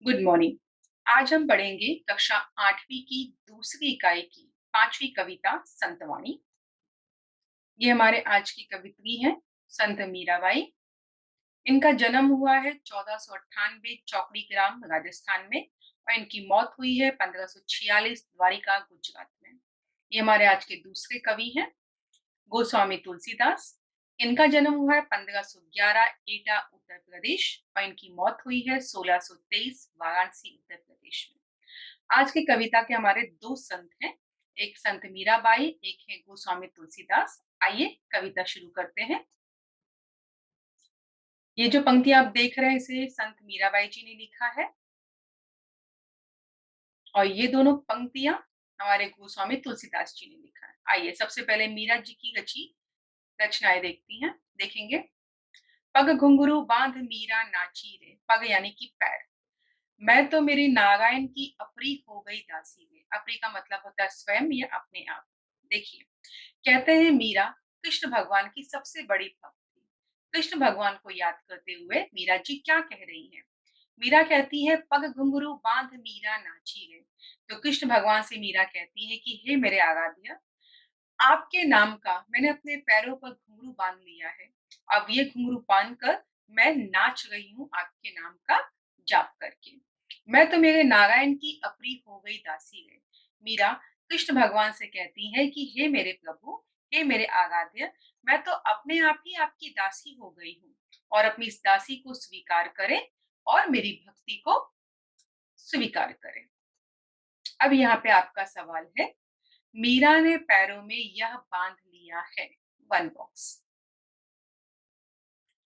Good morning. आज हम पढ़ेंगे कक्षा 8वीं की दूसरी इकाई की 5वीं कविता संतवाणी। ये हमारे आज की कवित्री हैं संत मीराबाई। इनका जन्म हुआ है 1498 चौकड़ी ग्राम राजस्थान में और इनकी मौत हुई है 1546 द्वारिका गुजरात में। ये हमारे आज के दूसरे कवि हैं गोस्वामी तुलसीदास। इनका जन्म हुआ है 1511 एटा उत्तर प्रदेश और इनकी मौत हुई है 1623 वाराणसी उत्तर प्रदेश में। आज की कविता के हमारे दो संत हैं, एक संत मीराबाई, एक है गोस्वामी तुलसीदास। आइए कविता शुरू करते हैं। ये जो पंक्ति आप देख रहे हैं इसे संत मीराबाई जी ने लिखा है और ये दोनों पंक्तियां हमारे गोस्वामी तुलसीदास जी ने लिखा है। आइए सबसे पहले मीरा जी की रची रचनाएं देखती हैं, देखेंगे। पग घुंघरू बांध मीरा नाची रे, पग यानी कि पैर। मैं तो मेरे नारायण की अपरी हो गई दासी रे। अपरी का मतलब होता है स्वयं या अपने आप। देखिए, कहते हैं मीरा कृष्ण भगवान की सबसे बड़ी भक्त थी। कृष्ण भगवान को याद करते हुए मीरा जी क्या कह रही हैं? मीरा कहती है पग घुंघरू बांध मीरा नाची रे। तो कृष्ण भगवान से मीरा कहती है कि हे मेरे आराध्य, आपके नाम का मैंने अपने पैरों पर घुंघरू बांध लिया है। अब ये घुंघरू बांध कर मैं नाच रही हूँ आपके नाम का जाप करके। मैं तो मेरे नारायण की अपरी हो गई दासी है। मीरा कृष्ण भगवान से कहती है कि हे मेरे प्रभु, हे मेरे आराध्य, मैं तो अपने आप ही आपकी दासी हो गई हूँ और अपनी इस दासी को स्वीकार करें और मेरी भक्ति को स्वीकार करें। अब यहाँ पे आपका सवाल है, मीरा ने पैरों में यह बांध लिया है। One box.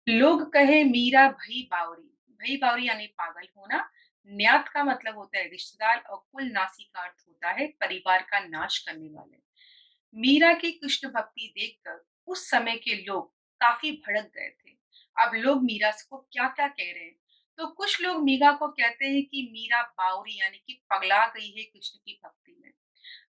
लोग कहे मीरा भई बावरी। भई बावरी यानी पागल होना। न्यात का मतलब होता है रिश्तेदार और कुल नासी का अर्थ होता है परिवार का नाश करने वाले। मीरा की कृष्ण भक्ति देखकर उस समय के लोग काफी भड़क गए थे। अब लोग मीरा को क्या क्या कह रहे हैं? तो कुछ लोग मीरा को कहते हैं कि मीरा बावरी यानी कि पगला गई है कृष्ण की भक्ति में।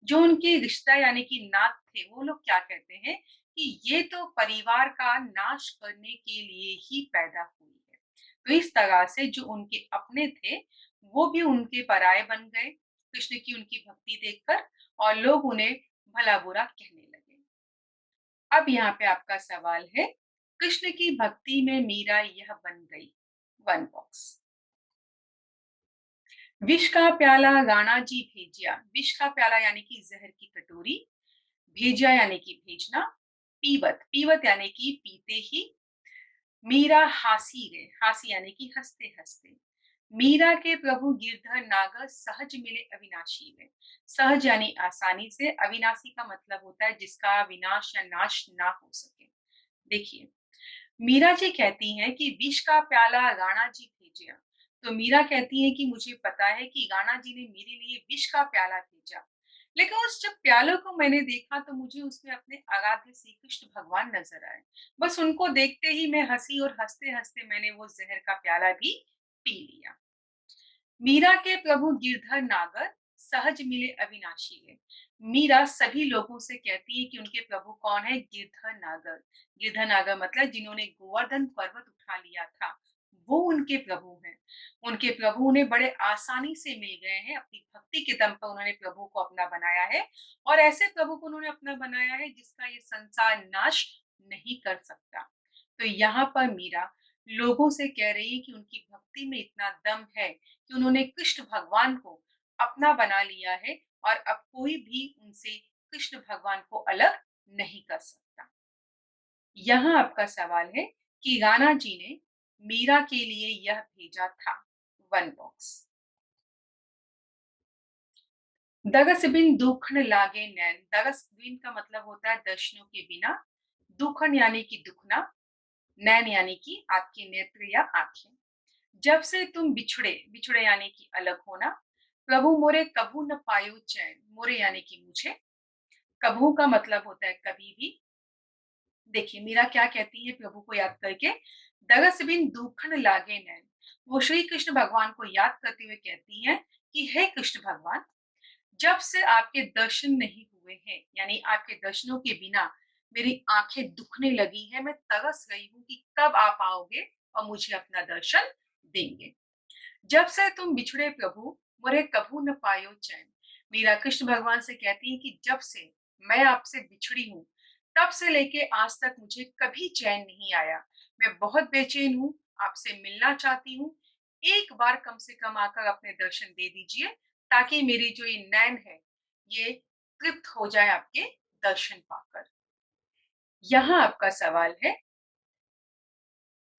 जो उनके रिश्ता यानी कि नाथ थे वो लोग क्या कहते हैं कि ये तो परिवार का नाश करने के लिए ही पैदा हुई है। तो इस तरह से जो उनके अपने थे वो भी उनके पराये बन गए कृष्ण की उनकी भक्ति देखकर और लोग उन्हें भला बुरा कहने लगे। अब यहाँ पे आपका सवाल है, कृष्ण की भक्ति में मीरा यह बन गई। One box. विष का प्याला राणा जी भेजिया। विष का प्याला यानी कि जहर की कटोरी, भेजिया यानी कि भेजना, पीवत पीवत यानी कि पीते ही, मीरा हासी रे, हासी यानी कि हंसते हंसते। मीरा के प्रभु गिरधर नागर सहज मिले अविनाशी में। सहज यानी आसानी से, अविनाशी का मतलब होता है जिसका विनाश या नाश ना हो सके। देखिए, मीरा जी कहती हैं कि विष का प्याला राणा जी भेजा। तो मीरा कहती है कि मुझे पता है कि राणा जी ने मेरे लिए विष का प्याला भेजा, लेकिन उस जब प्यालों को मैंने देखा तो मुझे उसमें अपने आराध्य श्री कृष्ण भगवान नजर आए। बस उनको देखते ही मैं हंसी और हंसते हंसते मैंने वो जहर का प्याला भी पी लिया। मीरा के प्रभु गिरधर नागर सहज मिले अविनाशी है। मीरा सभी लोगों से कहती है कि उनके प्रभु कौन है? गिरधर नागर। गिरधर नागर मतलब जिन्होंने गोवर्धन पर्वत उठा लिया था, वो उनके प्रभु हैं। उनके प्रभु उन्हें बड़े आसानी से मिल गए हैं। अपनी भक्ति के दम पर उन्होंने प्रभु को अपना बनाया है और ऐसे प्रभु को उन्होंने अपना बनाया है जिसका ये संसार नाश नहीं कर सकता। तो यहाँ पर मीरा लोगों से कह रही है कि उनकी भक्ति में इतना दम है कि उन्होंने कृष्ण भगवान को अपना बना लिया है और अब कोई भी उनसे कृष्ण भगवान को अलग नहीं कर सकता। यहाँ आपका सवाल है कि राणा जी ने मीरा के लिए यह भेजा था। One box. दरस बिन दुखन लागे नैन। दरस बिन का मतलब होता है दर्शनों के बिना, दुखन यानी कि दुखना, नैन यानी कि आपके नेत्र या आंखें। जब से तुम बिछड़े, बिछड़े यानी कि अलग होना, प्रभु मोरे कभू न पायो चैन। मोरे यानी कि मुझे, कभू का मतलब होता है कभी भी। देखिए मीरा क्या कहती है प्रभु को याद करके, दरस बिन दूखन लागे नैन। वो श्री कृष्ण भगवान को याद करते हुए कहती हैं कि हे कृष्ण भगवान, जब से आपके दर्शन नहीं हुए हैं यानी आपके दर्शनों के बिना मेरी आंखें दुखने लगी हैं। मैं तरस रही हूँ कि कब आप आओगे और मुझे अपना दर्शन देंगे। जब से तुम बिछड़े प्रभु, मोरे कभू न पायो चैन। मीरा कृष्ण भगवान से कहती है कि जब से मैं आपसे बिछड़ी हूँ, तब से लेके आज तक मुझे कभी चैन नहीं आया। मैं बहुत बेचैन हूँ, आपसे मिलना चाहती हूँ। एक बार कम से कम आकर अपने दर्शन दे दीजिए, ताकि मेरी जो ये नैन है, ये तृप्त हो जाए आपके दर्शन पाकर। यहाँ आपका सवाल है,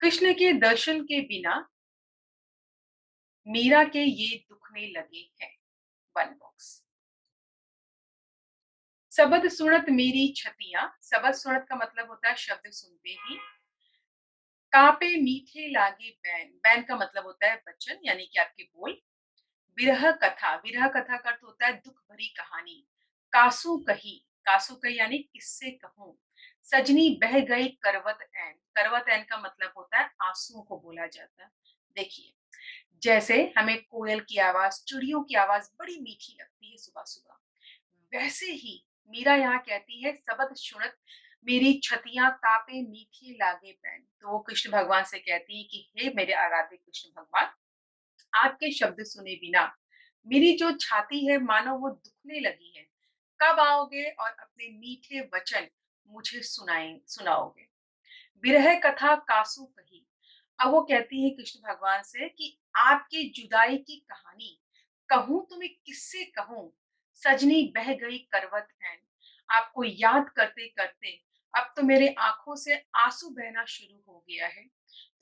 कृष्ण के दर्शन के बिना मीरा के ये दुखने लगे हैं। वन बॉक्स। शब्द सुनत मेरी छतियां, शब्द सुनत का मतलब होता है शब्द सुनते ही। कापे मीठे लागे बैन, बैन का मतलब होता है वचन यानी कि आपके बोल। विरह कथा, विरह कथा का अर्थ होता है दुख भरी कहानी। कासू कही, कासू कही यानी किससे कहूं। सजनी बह गई करवत ऐन, करवत ऐन का मतलब होता है आंसुओं को बोला जाता है। देखिए, जैसे हमें कोयल की आवाज, चिड़ियों की आवाज बड़ी मीठी लगती है सुबह सुबह, वैसे ही मीरा यहाँ कहती है सबद सुनत मेरी छतियां कापे मीठी लागे पैन। तो वो कृष्ण भगवान से कहती है कि हे मेरे आराध्य कृष्ण भगवान, आपके शब्द सुने बिना मेरी जो छाती है मानो वो दुखने लगी है। कब आओगे और अपने मीठे वचन मुझे सुनाओगे। विरह कथा कासू कही। अब वो कहती है कृष्ण भगवान से कि आपकी जुदाई की कहानी कहूं तो मैं किससे कहूं। सजनी बह गई करवत है, आपको याद करते करते अब तो मेरे आंखों से आंसू बहना शुरू हो गया है।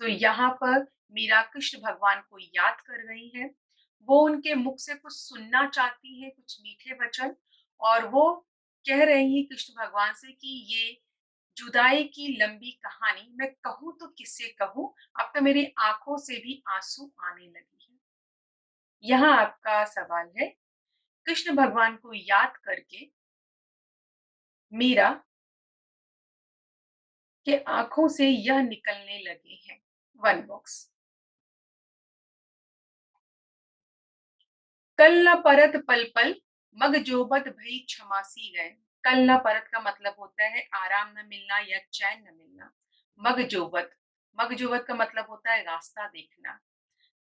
तो यहाँ पर मीरा कृष्ण भगवान को याद कर रही है। वो उनके मुख से कुछ सुनना चाहती है, कुछ मीठे वचन। और वो कह रही है कृष्ण भगवान से कि ये जुदाई की लंबी कहानी मैं कहूँ तो किससे कहूँ, अब तो मेरी आंखों से भी आंसू आने लगी है। यहाँ आपका सवाल है, कृष्ण भगवान को याद करके मीरा के आंखों से यह निकलने लगे हैं। वन बॉक्स। कल न परत पल पल, मग जोबत भई क्षमासी गए। कल न परत का मतलब होता है आराम न मिलना या चैन न मिलना। मग जोबत, मग जोबत का मतलब होता है रास्ता देखना।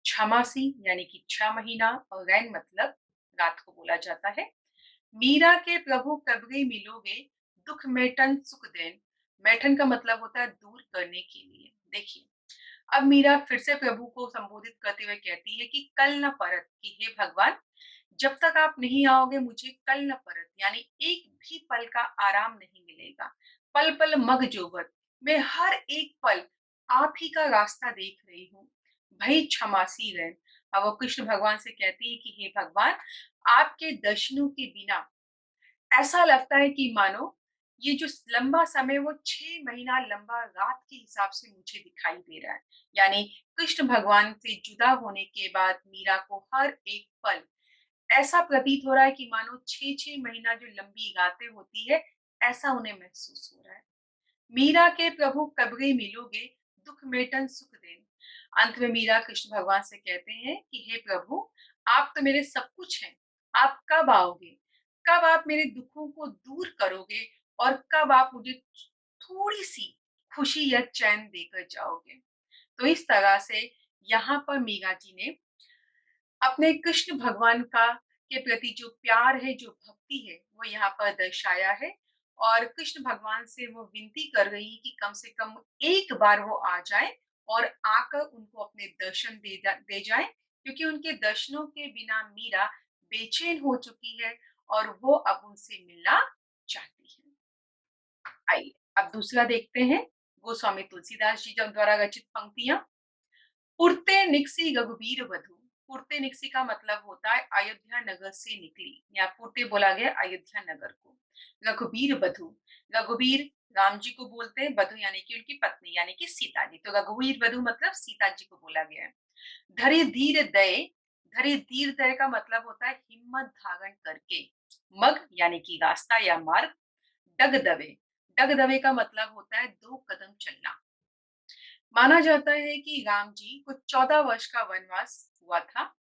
क्षमासी यानी कि 6 महीना, और रैन मतलब रात को बोला जाता है। मीरा के प्रभु कब्रे मिलोगे, दुख मेटन सुख देन। मैठन का मतलब होता है दूर करने के लिए। देखिए, अब मीरा फिर से प्रभु को संबोधित करते हुए कहती है कि कल न परत, कि हे भगवान, जब तक आप नहीं आओगे मुझे कल न परत यानी एक भी पल का आराम नहीं मिलेगा। पल पल मग जोबत, मैं हर एक पल आप ही का रास्ता देख रही हूँ। भई क्षमासी रैन। अब वो कृष्ण भगवान से कहती है कि हे भगवान, आपके दर्शनों के बिना ऐसा लगता है कि मानो ये जो लंबा समय वो 6 महीना लंबा रात के हिसाब से मुझे दिखाई दे रहा है। यानी कृष्ण भगवान से जुदा होने के बाद मीरा को हर एक पल ऐसा प्रतीत हो रहा है कि मानो 6 6 महीना जो लंबी रातें होती है, ऐसा उन्हें महसूस हो रहा है। मीरा के प्रभु कब्रे मिलोगे, दुख मेटन सुख देन। अंत में मीरा कृष्ण भगवान से कहते हैं कि हे प्रभु, आप तो मेरे सब कुछ हैं। आप कब आओगे? कब आप मेरे दुखों को दूर करोगे? और कब आप मुझे थोड़ी सी खुशी या चैन देकर जाओगे? तो इस तरह से यहाँ पर मीरा जी ने अपने कृष्ण भगवान का के प्रति जो प्यार है, जो भक्ति है, वो यहाँ पर दर्शाया है। और कृष्ण भगवान से वो विनती कर रही है कि कम से कम एक बार वो आ जाए और आकर उनको अपने दर्शन दे जाए, क्योंकि उनके दर्शनों के बिना मीरा बेचैन हो चुकी है और वो अब उनसे मिलना चाहती है। आइए अब दूसरा देखते हैं, गोस्वामी तुलसीदास जी द्वारा रचित पंक्तियां। पुरते निकसी रघुबीर वधु। पुरते निकसी का मतलब होता है अयोध्या नगर से निकली, या पुरते बोला गया अयोध्या नगर को। रघुबीर वधु, रघुबीर राम जी को बोलते हैं, वधु यानी कि उनकी पत्नी यानी कि सीता जी। तो रघुवीर वधु मतलब सीता जी को बोला गया है। धरे धीर दय, धरे धीर दय का मतलब होता है हिम्मत धारण करके। मग यानी कि रास्ता या मार्ग। डग दवे, डग दवे का मतलब होता है 2 कदम चलना। माना जाता है कि राम जी को 14 वर्ष का वनवास हुआ था।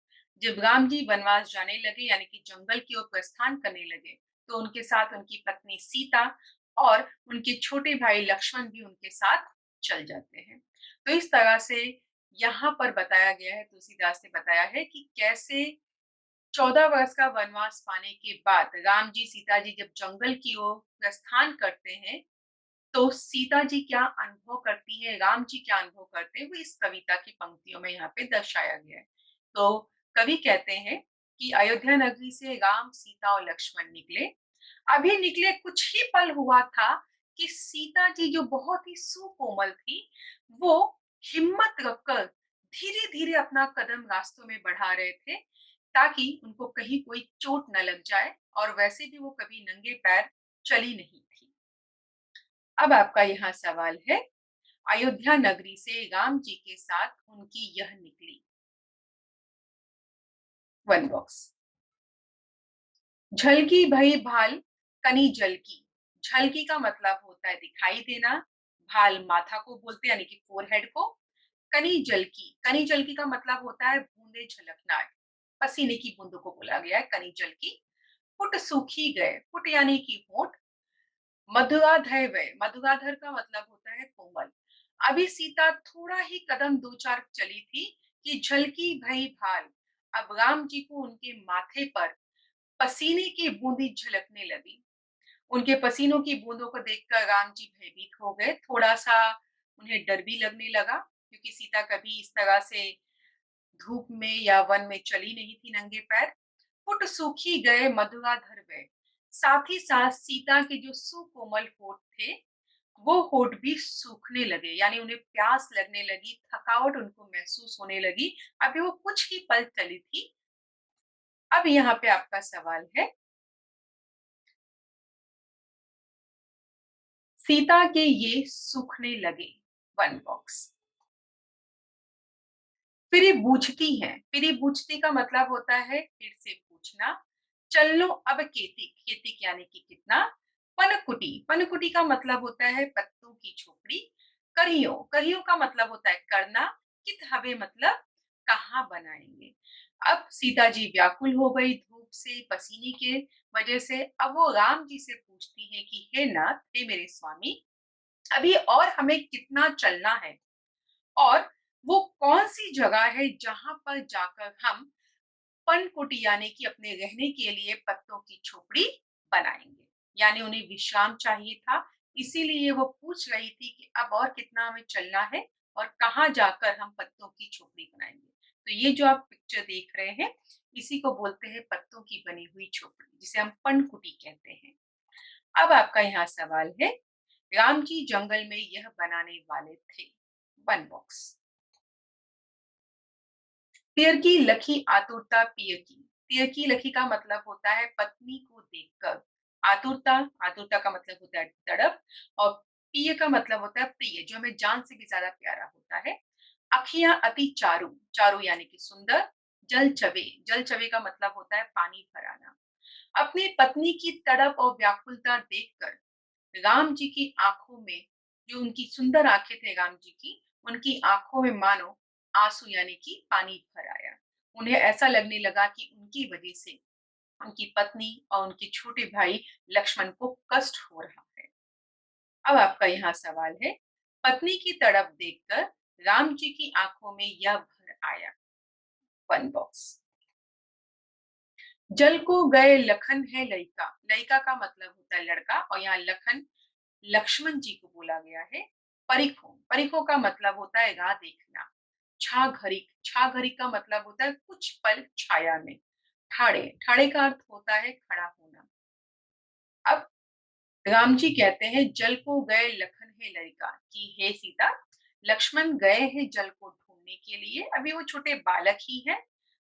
जब राम जी वनवास जाने लगे यानी कि जंगल की ओर प्रस्थान करने लगे, तो उनके साथ उनकी पत्नी सीता और उनके छोटे भाई लक्ष्मण भी उनके साथ चल जाते हैं। तो इस तरह से यहाँ पर बताया गया है, तुलसीदास ने बताया है कि कैसे 14 वर्ष का वनवास पाने के बाद राम जी, सीता जी जब जंगल की ओर प्रस्थान करते हैं, तो सीता जी क्या अनुभव करती हैं, राम जी क्या अनुभव करते हैं, वो इस कविता की पंक्तियों में यहाँ पे दर्शाया गया है। तो कवि कहते हैं कि अयोध्या नगरी से राम, सीता और लक्ष्मण निकले। अभी निकले कुछ ही पल हुआ था कि सीता जी जो बहुत ही सुकोमल थी, वो हिम्मत रखकर धीरे-धीरे अपना कदम रास्तों में बढ़ा रहे थे, ताकि उनको कहीं कोई चोट न लग जाए और वैसे भी वो कभी नंगे पैर चली नहीं थी। अब आपका यहाँ सवाल है, अयोध्या नगरी से राम जी के साथ उनकी यह निकली। One box. झलकी भई भाल कनी जलकी। झलकी का मतलब होता है दिखाई देना, भाल माथा को बोलते हैं यानी कि फोरहेड को। कनी जलकी का मतलब होता है बूंदे झलकना, पसीने की बूंदों को बोला गया है कनी जलकी। फुट सूखी गए, फुट यानी कि होंठ। मधुराधर वय, मधुराधर का मतलब होता है कोमल। अभी सीता थोड़ा ही कदम 2-4 चली थी कि झलकी भई भाल। अब राम जी को उनके माथे पर पसीने की बूंदी झलकने लगी। उनके पसीनों की बूंदों को देखकर राम जी भयभीत हो गए। थोड़ा-सा उन्हें डर भी लगने लगा, क्योंकि सीता कभी इस तरह से धूप में या वन में चली नहीं थी नंगे पैर। फुट सूखी गए मधुराधर वय। साथ ही साथ सीता के जो सुकोमल होठ थे, वो होठ भी सूखने लगे, यानी उन्हें प्यास लगने लगी, थकावट उनको महसूस होने लगी। अभी वो कुछ ही पल चली थी। अब यहाँ पे आपका सवाल है, सीता के ये सूखने लगे। One box. फिर बूझती हैं, फिर बूझती का मतलब होता है फिर से पूछना। चलो अब खेती, खेती यानी कि कितना। पनकुटी, पनकुटी का मतलब होता है पत्तों की झोपड़ी। करियो, करियो का मतलब होता है करना। कित हवे मतलब कहाँ बनाएंगे। अब सीता जी व्याकुल हो गई धूप से, पसीने के वजह से। अब वो राम जी से पूछती है कि हे नाथ, हे मेरे स्वामी, अभी और हमें कितना चलना है, और वो कौन-सी जगह है जहाँ पर जाकर हम पनकुटी यानी कि अपने रहने के लिए पत्तों की झोपड़ी बनाएँगे। यानी उन्हें विश्राम चाहिए था, इसीलिए वो पूछ रही थी कि अब और कितना हमें चलना है और कहाँ जाकर हम पत्तों की झोपड़ी बनाएँगे। तो ये जो आप पिक्चर देख रहे हैं, इसी को बोलते हैं पत्तों की बनी हुई झोपड़ी, जिसे हम पनकुटी कहते हैं। अब आपका यहाँ सवाल है, राम जी जंगल में यह बनाने वाले थे। One box. पियर की लखी आतुरता पियर की। पियर की लखी का मतलब होता है पत्नी को देखकर। आतुरता, आतुरता का मतलब होता है तड़प, और प्रिय का मतलब होता है प्रिय, जो हमें जान से भी ज्यादा प्यारा होता है। अखियां अति चारु, चारु यानी कि सुंदर। जल चवे, जल चवे का मतलब होता है पानी भराना। अपनी पत्नी की तड़प और व्याकुलता देखकर राम जी की आंखों में, जो उनकी सुंदर आंखें थे राम जी की, उनकी आंखों में मानो आंसू यानी कि पानी भर आया। उन्हें ऐसा लगने लगा कि उनकी वजह से उनकी पत्नी और उनके छोटे भाई लक्ष्मण को कष्ट हो रहा है। अब आपका यहाँ सवाल है, पत्नी की तड़प देखकर राम जी की आंखों में यह भर आया। One box. जल को गए लखन है लइका, लइका का मतलब होता है लड़का, और यहाँ लखन लक्ष्मण जी को बोला गया है। परिखों, परिखों का मतलब होता है राह देखना। छाघरिक, छाघरिक का मतलब होता है कुछ पल छाया में। ठाड़े, ठाड़े का अर्थ होता है खड़ा होना। अब राम जी कहते हैं, जल को गए लखन है लड़का, कि हे सीता, लक्ष्मण गए हैं जल को ढूंढने के लिए, अभी वो छोटे बालक ही हैं।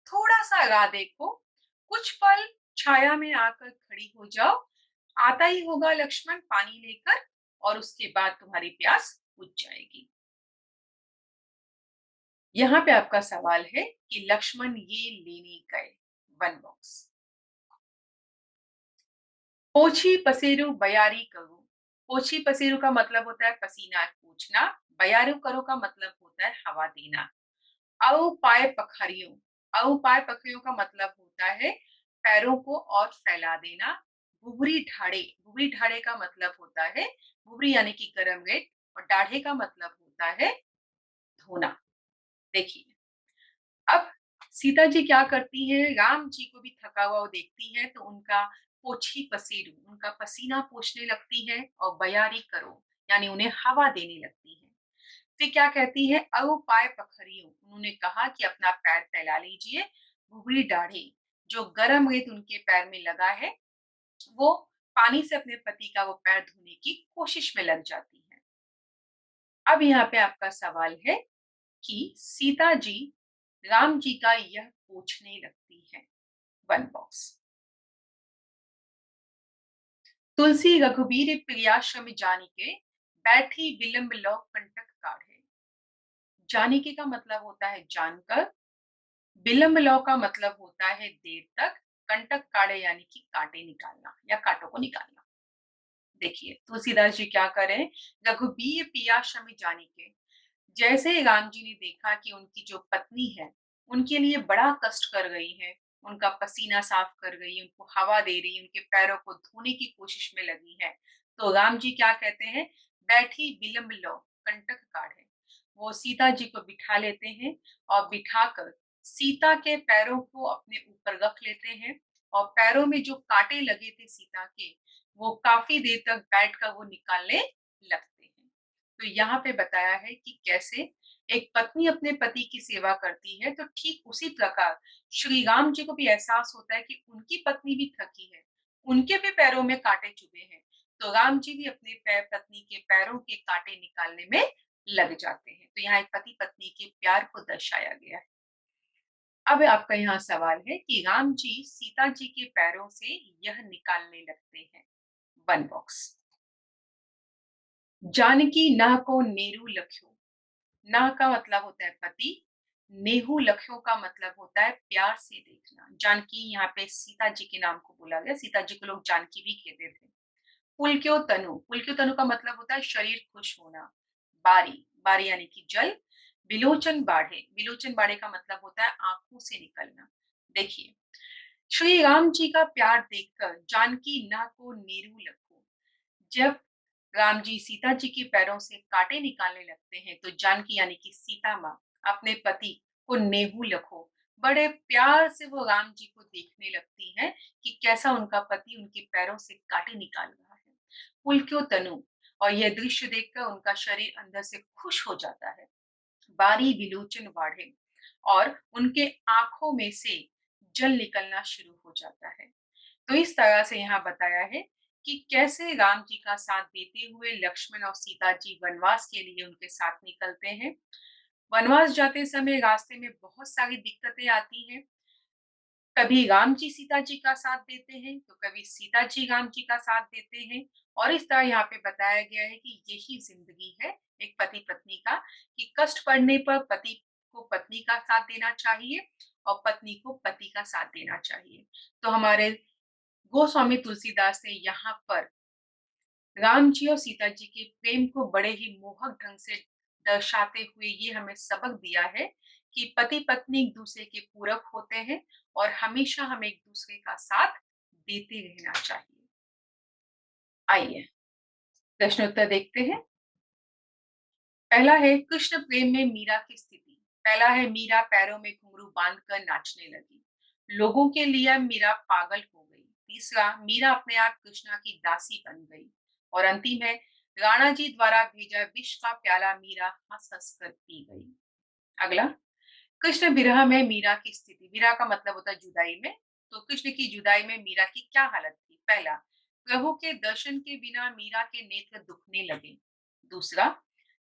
थोड़ा सा राह देखो, कुछ पल छाया में आकर खड़ी हो जाओ, आता ही होगा लक्ष्मण पानी लेकर, और उसके बाद तुम्हारी प्यास बुझ जाएगी। यहाँ पे आपका सवाल है कि लक्ष्मण ये लेने गए। वन बॉक्स। पोछी पसेरू बयारी करूं। पोछी पसेरू का मतलब होता है पसीना पोंछना। बयारू करो का मतलब होता है हवा देना। औ पाय पखारियों, औ पाय पखरियों का मतलब होता है पैरों को और फैला देना। भुभरी ढाड़े, भुभरी ढाड़े का मतलब होता है भुभरी यानी कि गरम गेट, और दाढ़े का मतलब होता है धोना। देखिए, अब सीता जी क्या करती हैं, राम जी को भी थका हुआ वो देखती हैं तो उनका पोछी पसीरू, उनका पसीना पोंछने लगती है और बयारी करो, यानी उन्हें हवा देने लगती है। फिर क्या कहती है, "अहो पाय पखरियो", उन्होंने कहा कि अपना पैर फैला लीजिए, भुवरी डाढ़े, जो गरम रेत उनके पैर में लगा है, वो पानी से अपने पति का वो पैर धोने की कोशिश में लग जाती हैं। अब यहाँ पे आपका सवाल है कि सीता जी राम जी का यह पूछने लगती हैं। वन बॉक्स। तुलसी रघुबीर प्रियाश्रम जानिके, बैठी बिलम्ब लो कंटक काढ़े। जानिके का मतलब होता है जानकर, बिलम्ब लो का मतलब होता है देर तक, कंटक काढ़े यानी कि कांटे निकालना या कांटों को निकालना। देखिए तुलसीदास जी क्या करें, रघुबीर पियाश्रम जानिके, जैसे ही राम जी ने देखा कि उनकी जो पत्नी है, उनके लिए बड़ा कष्ट कर रही है, उनका पसीना साफ कर रही है, उनको हवा दे रही है, उनके पैरों को धोने की कोशिश में लगी है, तो राम जी क्या कहते हैं, बैठी बिलम्ब लो कंटक काढ़े। वो सीता जी को बिठा लेते हैं और बिठाकर सीता के पैरों को अपने ऊपर रख लेते हैं और पैरों में जो कांटे लगे थे सीता के, वो काफी देर तक बैठकर वो निकालने लगते हैं। तो यहाँ पे बताया है कि कैसे एक पत्नी अपने पति की सेवा करती है, तो ठीक उसी प्रकार श्री राम जी को भी एहसास होता है कि उनकी पत्नी भी थकी है, उनके भी पैरों में कांटे चुभे हैं, तो राम जी भी अपने पत्नी के पैरों के कांटे निकालने में लग जाते हैं। तो यहाँ एक पति पत्नी के प्यार को दर्शाया गया है। अब आपका यहाँ सवाल है कि राम जी सीता जी के पैरों से यह निकालने लगते हैं। वन बॉक्स। जानकी नाह को नेरू लख्यो। नाह का मतलब होता है पति, नेहू लख्यो का मतलब होता है प्यार से देखना। जानकी यहाँ पे सीता जी के नाम को बोला गया, सीता जी को लोग जानकी भी कहते थे। पुलक्यो तनु, पुलक्यो तनु का मतलब होता है शरीर खुश होना। बारी, बारी यानी कि जल। विलोचन बाढ़े, विलोचन बाढ़े का मतलब होता है आंखों से निकलना। देखिए, श्री राम जी का प्यार देखकर जानकी नाह को नेरू लखो। जब राम जी सीता जी के पैरों से कांटे निकालने लगते हैं, तो जानकी यानी कि सीता माँ अपने पति को नेहू लखो, बड़े प्यार से वो राम जी को देखने लगती हैं कि कैसा उनका पति उनके पैरों से कांटे निकाल रहा है। पुलक्यो तनु, और यह दृश्य देखकर उनका शरीर अंदर से खुश हो जाता है। बारी विलोचन बाढ़े, और उनके आंखों में से जल निकलना शुरू हो जाता है। तो इस तरह से यहाँ बताया है कि कैसे राम जी का साथ देते हुए लक्ष्मण और सीता जी वनवास के लिए उनके साथ निकलते हैं। वनवास जाते समय रास्ते में बहुत सारी दिक्कतें आती हैं। कभी राम जी सीता जी का साथ देते हैं, तो कभी सीता जी राम जी का साथ देते हैं, और इस तरह यहाँ पे बताया गया है कि यही जिंदगी है एक पति पत्नी का, कि कष्ट पड़ने पर पति को पत्नी का साथ देना चाहिए और पत्नी को पति का साथ देना चाहिए। तो हमारे गोस्वामी तुलसीदास ने यहाँ पर राम जी और सीता जी के प्रेम को बड़े ही मोहक ढंग से दर्शाते हुए ये हमें सबक दिया है कि पति पत्नी एक दूसरे के पूरक होते हैं और हमेशा हमें एक दूसरे का साथ देते रहना चाहिए। आइए प्रश्नोत्तर देखते हैं। पहला है, कृष्ण प्रेम में मीरा की स्थिति। पहला है, मीरा पैरों में घुंघरू बांधकर नाचने लगी, लोगों के लिए मीरा पागल हो गई। तीसरा, मीरा अपने आप कृष्णा की दासी बन गई। और अंतिम है, राणा जी द्वारा भेजा विष का प्याला मीरा हंस हंस कर पी गई। अगला, कृष्ण विरह में मीरा की स्थिति। विरह का मतलब होता है जुदाई में। तो कृष्ण की जुदाई में मीरा की क्या हालत थी। पहला, प्रभु के दर्शन के बिना मीरा के नेत्र दुखने लगे। दूसरा,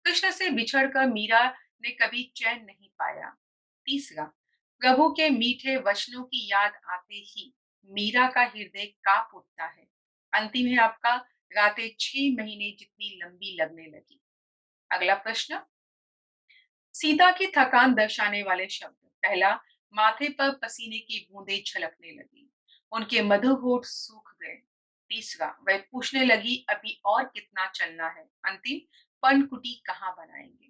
कृष्ण से बिछड़कर मीरा ने कभी चैन नहीं पाया। तीसरा, प्रभु के मीठे वचनों की याद आते ही मीरा का हृदय कांप उठता है। अंतिम है आपका, रातें 6 महीने जितनी लंबी लगने लगी। अगला प्रश्न, सीता की थकान दर्शाने वाले शब्द। पहला, माथे पर पसीने की बूंदें छलकने लगी, उनके मधुर होठ सूख गए। तीसरा, वह पूछने लगी अभी और कितना चलना है। अंतिम, पर्णकुटी कहाँ बनाएंगे।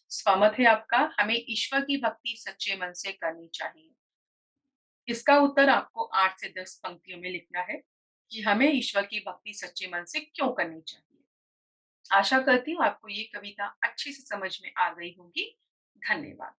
स्वमत है आपका, हमें ईश्वर की भक्ति सच्चे मन से करनी चाहिए। इसका उत्तर आपको 8 से 10 पंक्तियों में लिखना है कि हमें ईश्वर की भक्ति सच्चे मन से क्यों करनी चाहिए। आशा करती हूँ आपको ये कविता अच्छे से समझ में आ गई होगी। धन्यवाद।